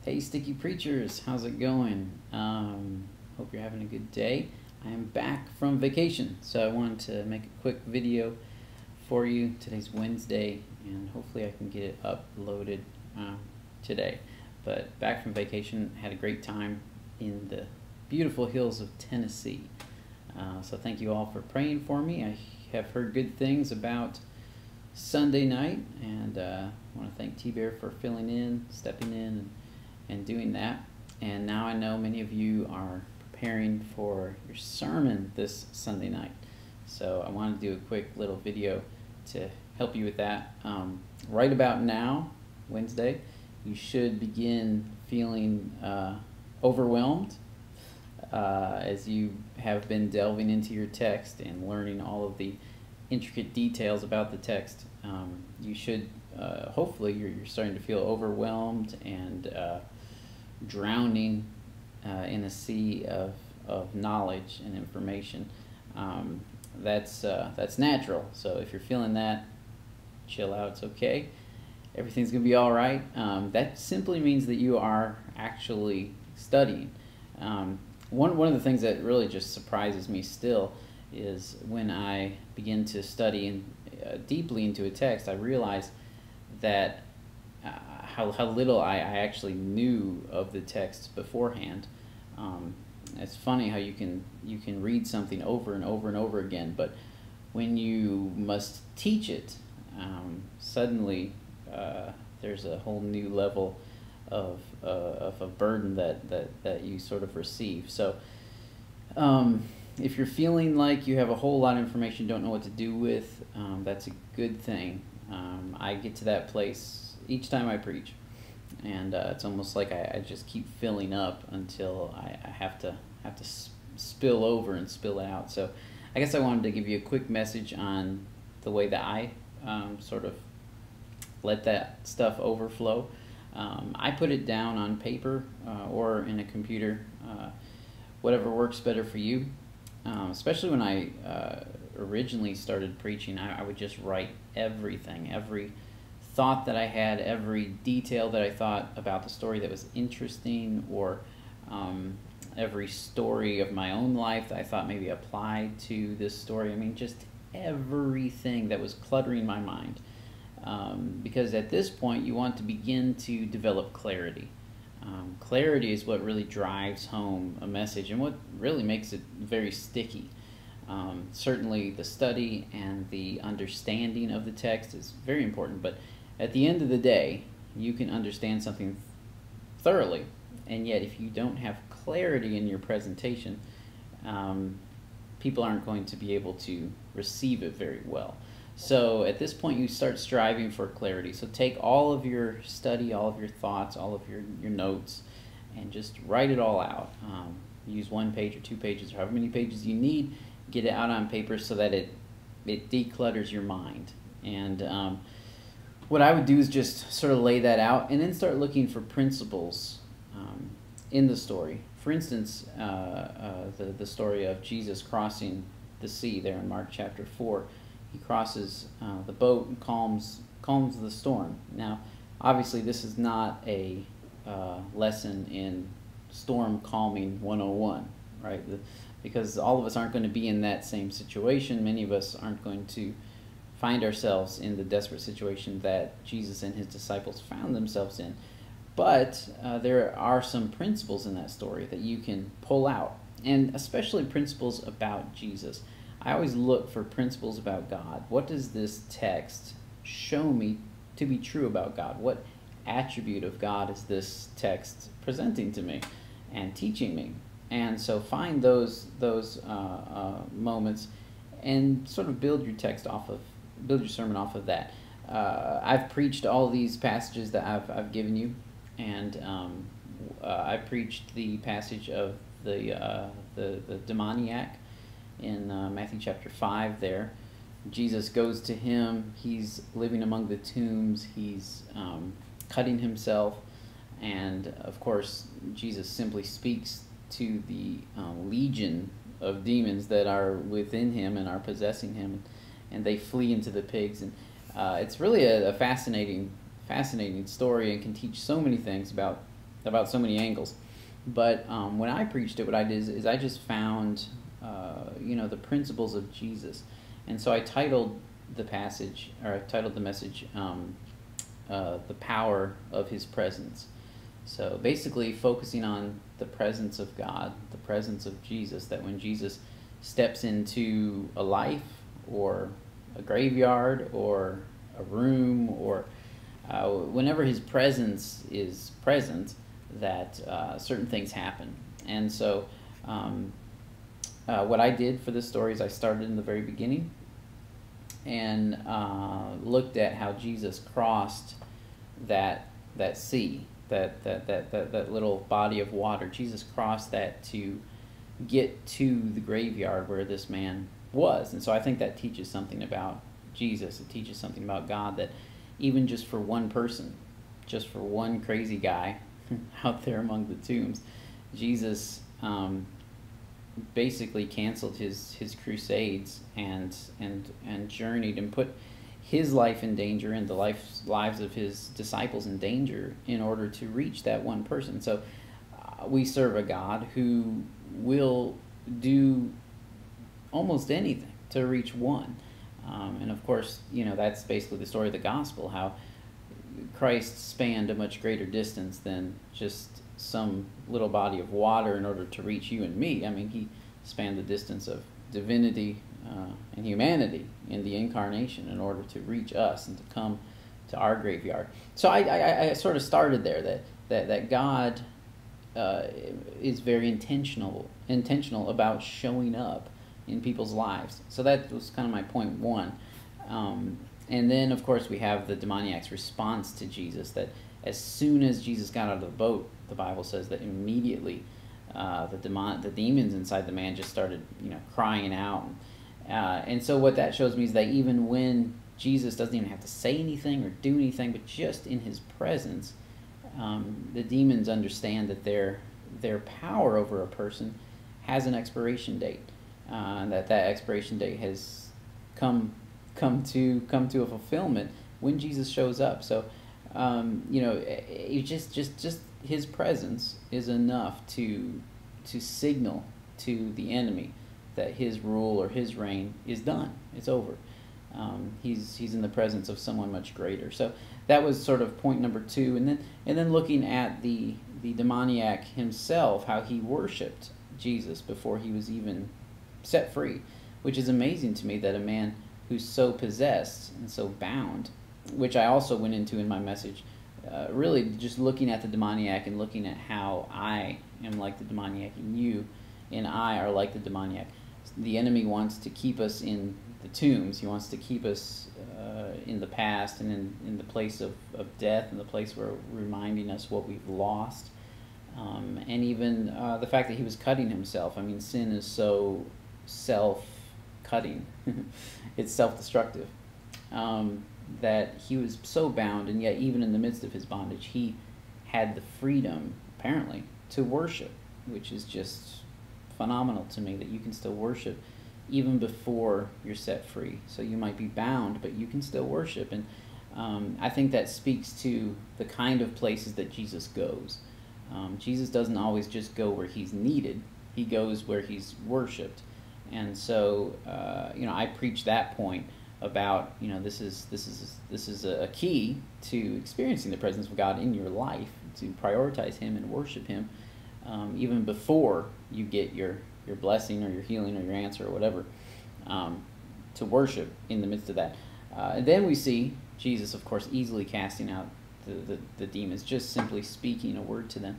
Hey, Sticky Preachers, how's it going? Hope you're having a good day. I am back from vacation, so I wanted to make a quick video for you. Today's Wednesday, and hopefully I can get it uploaded today. But back from vacation, had a great time in the beautiful hills of Tennessee. So thank you all for praying for me. I have heard good things about Sunday night, and I want to thank T-Bear for filling in, stepping in, and doing that. And now I know many of you are preparing for your sermon this Sunday night. So I want to do a quick little video to help you with that. Right about now, Wednesday, you should begin feeling overwhelmed as you have been delving into your text and learning all of the intricate details about the text. You should, hopefully, you're starting to feel overwhelmed and drowning in a sea of knowledge and information. That's natural. So if you're feeling that, chill out. It's okay. Everything's gonna be all right. That simply means that you are actually studying. One of the things that really just surprises me still is when I begin to study deeply into a text, I realize that how little I actually knew of the text beforehand. It's funny how you can read something over and over and over again, but when you must teach it, suddenly there's a whole new level of a burden that you sort of receive. So if you're feeling like you have a whole lot of information, don't know what to do with, that's a good thing. I get to that place each time I preach, and it's almost like I just keep filling up until I have to spill over and spill it out. So I guess I wanted to give you a quick message on the way that I sort of let that stuff overflow. I put it down on paper or in a computer, whatever works better for you. Especially when I originally started preaching, I would just write everything, every thought that I had, every detail that I thought about the story that was interesting, or every story of my own life that I thought maybe applied to this story. I mean, just everything that was cluttering my mind. Because at this point, you want to begin to develop clarity. Clarity is what really drives home a message and what really makes it very sticky. Certainly the study and the understanding of the text is very important, but at the end of the day, you can understand something thoroughly, and yet if you don't have clarity in your presentation, people aren't going to be able to receive it very well. So at this point, you start striving for clarity. So take all of your study, all of your thoughts, all of your notes, and just write it all out. Use 1 page or 2 pages, or however many pages you need. Get it out on paper so that it declutters your mind. And what I would do is just sort of lay that out and then start looking for principles in the story. For instance, the story of Jesus crossing the sea there in Mark chapter 4. He crosses the boat and calms the storm. Now, obviously, this is not a lesson in storm calming 101, right? Because all of us aren't going to be in that same situation. Many of us aren't going to find ourselves in the desperate situation that Jesus and his disciples found themselves in. But there are some principles in that story that you can pull out, and especially principles about Jesus. I always look for principles about God. What does this text show me to be true about God? What attribute of God is this text presenting to me and teaching me? And so find those moments and sort of build your sermon off of that. I've preached all these passages that I've given you, and I preached the passage of the demoniac in Matthew chapter 5 there. Jesus goes to him. He's living among the tombs. He's cutting himself. And, of course, Jesus simply speaks to the legion of demons that are within him and are possessing him. And they flee into the pigs. And it's really a fascinating story, and can teach so many things about about so many angles. But when I preached it, what I did is I just found, the principles of Jesus. And so I titled the passage, or I titled the message, The Power of His Presence. So basically focusing on the presence of God, the presence of Jesus, that when Jesus steps into a life or a graveyard or a room, or whenever his presence is present, that certain things happen. And so what I did for this story is I started in the very beginning and looked at how Jesus crossed that sea, that little body of water. Jesus crossed that to get to the graveyard where this man was. And so I think that teaches something about Jesus. It teaches something about God, that even just for one person, just for one crazy guy out there among the tombs, Jesus basically canceled his crusades and journeyed and put his life in danger and the lives of his disciples in danger in order to reach that one person. So we serve a God who will do almost anything to reach one. And of course, that's basically the story of the gospel, how Christ spanned a much greater distance than just some little body of water in order to reach you and me. I mean, he spanned the distance of divinity and humanity in the incarnation in order to reach us and to come to our graveyard. So I sort of started there, that God is very intentional about showing up in people's lives. So that was kind of my point one. And then, of course, we have the demoniac's response to Jesus, that as soon as Jesus got out of the boat, the Bible says that immediately the demons inside the man just started, crying out. And so what that shows me is that even when Jesus doesn't even have to say anything or do anything, but just in his presence, the demons understand that their power over a person has an expiration date, and that expiration date has come to a fulfillment when Jesus shows up. So just his presence is enough to signal to the enemy that his rule or his reign is done. It's over. He's in the presence of someone much greater. So that was sort of point number two. And then looking at the demoniac himself, how he worshipped Jesus before he was even set free, which is amazing to me, that a man who's so possessed and so bound, which I also went into in my message, really just looking at the demoniac and looking at how I am like the demoniac and you and I are like the demoniac. The enemy wants to keep us in the tombs. He wants to keep us in the past and in the place of death, in the place where reminding us what we've lost. And even the fact that he was cutting himself. I mean, sin is so self-cutting. It's self-destructive. That he was so bound, and yet even in the midst of his bondage, he had the freedom, apparently, to worship, which is just phenomenal to me, that you can still worship even before you're set free. So you might be bound, but you can still worship. And I think that speaks to the kind of places that Jesus goes. Jesus doesn't always just go where he's needed. He goes where he's worshipped. And so, I preach that point about, this is a key to experiencing the presence of God in your life, to prioritize him and worship him, even before you get your blessing or your healing or your answer or whatever, to worship in the midst of that. And then we see Jesus, of course, easily casting out the demons, just simply speaking a word to them.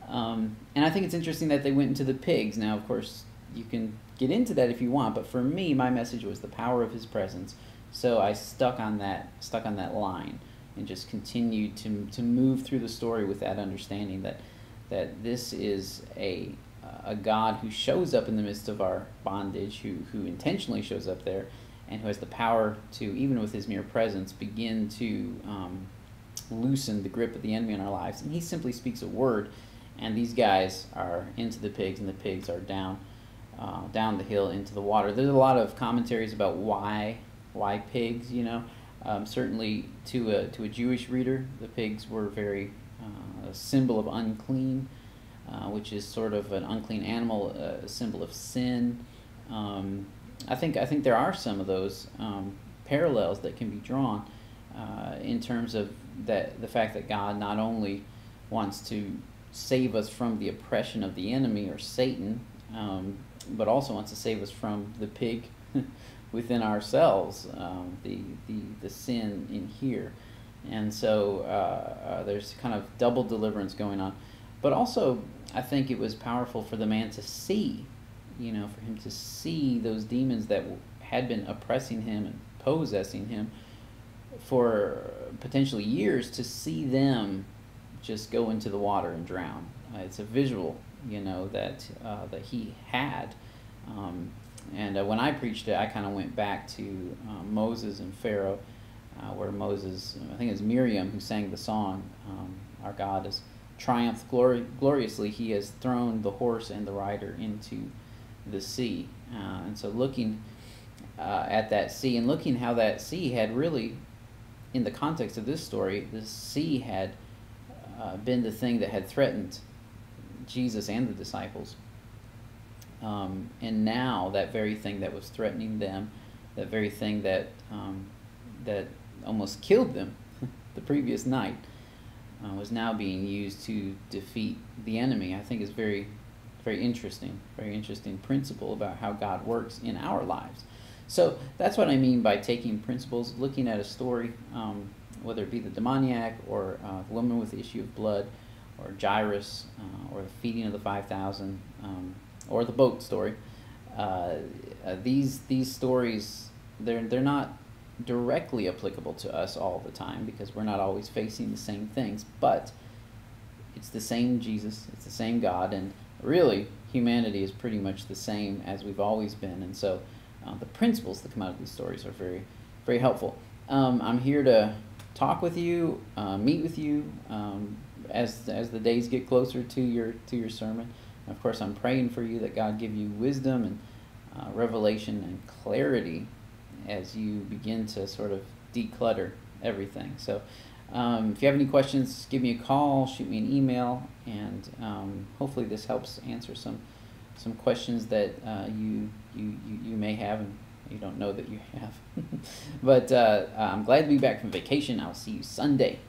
And I think it's interesting that they went into the pigs. Now, of course, you can get into that if you want, but for me, my message was the power of his presence. So I stuck on that line and just continued to move through the story with that understanding that this is a God who shows up in the midst of our bondage, who intentionally shows up there, and who has the power to, even with his mere presence, begin to loosen the grip of the enemy in our lives. And he simply speaks a word, and these guys are into the pigs, and the pigs are down the hill into the water. There's a lot of commentaries about why pigs, Certainly, to a Jewish reader, the pigs were very a symbol of unclean, which is sort of an unclean animal, a symbol of sin. I think there are some of those parallels that can be drawn in terms of the fact that God not only wants to save us from the oppression of the enemy or Satan, but also wants to save us from the pig within ourselves, the sin in here. And so there's kind of double deliverance going on. But also, I think it was powerful for the man to see, for him to see those demons that had been oppressing him and possessing him for potentially years, to see them just go into the water and drown. It's a visual, that he had. And when I preached it, I kind of went back to Moses and Pharaoh, where Moses, I think it was Miriam who sang the song, "Our God has triumphed gloriously. He has thrown the horse and the rider into the sea." And so looking at that sea, and looking how that sea had really, in the context of this story, the sea had been the thing that had threatened Jesus and the disciples. And now that very thing that was threatening them, that very thing that that almost killed them the previous night, was now being used to defeat the enemy. I think is very interesting principle about how God works in our lives. So that's what I mean by taking principles, looking at a story, whether it be the demoniac, or the woman with the issue of blood, or Jairus, or the feeding of the 5,000, or the boat story. These stories, they're not directly applicable to us all the time, because we're not always facing the same things, but it's the same Jesus, it's the same God, and really humanity is pretty much the same as we've always been. And so the principles that come out of these stories are very helpful. I'm here to talk with you, meet with you as the days get closer to your sermon. And of course, I'm praying for you that God give you wisdom and revelation and clarity as you begin to sort of declutter everything. So if you have any questions, give me a call, shoot me an email, and hopefully this helps answer some questions that you may have and you don't know that you have. But I'm glad to be back from vacation. I'll see you Sunday.